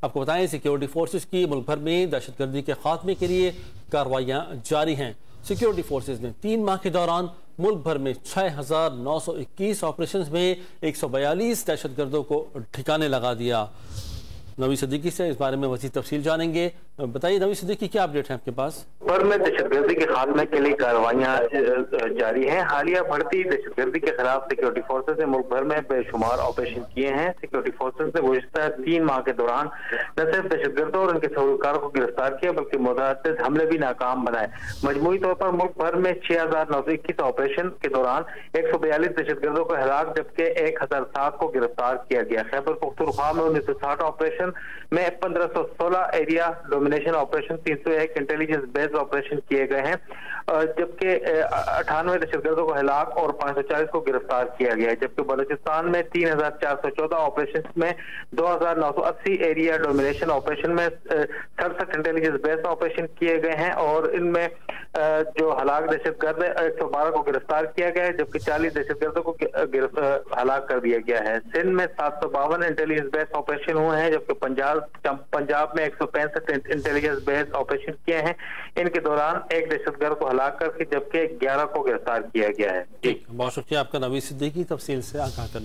آپ کو بتائیں سیکیورٹی فورسز کی ملک بھر میں دہشت گردی کے خاتمے کے لیے کارروائیاں جاری ہیں۔ سیکیورٹی فورسز نے 3 ماہ کے دوران ملک بھر میں 6,921 آپریشنز میں 142 دہشت گردوں کو ٹھکانے لگا دیا۔ نوید صدیقی سے اس بارے میں مزید تفصیل جانیں گے۔ بتائیے نوید صدیقی، کیا اپڈیٹ ہے آپ کے پاس؟ پر میں دہشت گردی کے خاتمے کے لیے کارروائیاں جاری ہیں۔ حالیہ بڑھتی دہشت گردی کے خلاف سیکیورٹی فورسز نے ملک بھر میں بے شمار آپریشن کیے ہیں۔ سیکیورٹی فورسز نے گزشتہ 3 ماہ کے دوران نہ صرف دہشت گردوں اور ان کے سرگرمیوں کو گرفتار کیا بلکہ متعدد حملے بھی ناکام بنائے۔ مجموعی طور پر ملک بھر میں 6,921 آپریشن کے دوران 142 دہشت گردوں کو ہلاک جبکہ 1,007 کو گرفتار کیا گیا۔ خیبر پختونخوا میں 1960 آپریشن میں 1516 ایریا ڈومینیشن آپریشن، 301 انٹیلیجنس بیس آپریشن کیے گئے ہیں جبکہ 98 دہشت گردوں کو ہلاک اور 540 کو گرفتار کیا گیا ہے، جبکہ بلوچستان میں 3,414 آپریشن میں 2,980 ایریا ڈومینیشن آپریشن میں 67 انٹیلیجنس بیس آپریشن کیے گئے ہیں اور ان میں جو ہلاک دہشت گرد 112 کو گرفتار کیا گیا ہے جبکہ 40 دہشت گردوں کو ہلاک کر دیا گیا ہے۔ سندھ میں 752 انٹیلیجنس بیس آپریشن ہوئے ہیں جبکہ پنجاب میں 165 انٹیلیجنس بیس آپریشن کیے ہیں۔ ان کے دوران ایک دہشت گرد کو ہلاک کر کے جبکہ 11 کو گرفتار کیا گیا ہے۔ بہت شکریہ آپ کا نوید صدیقی، تفصیل سے آگاہ کرنے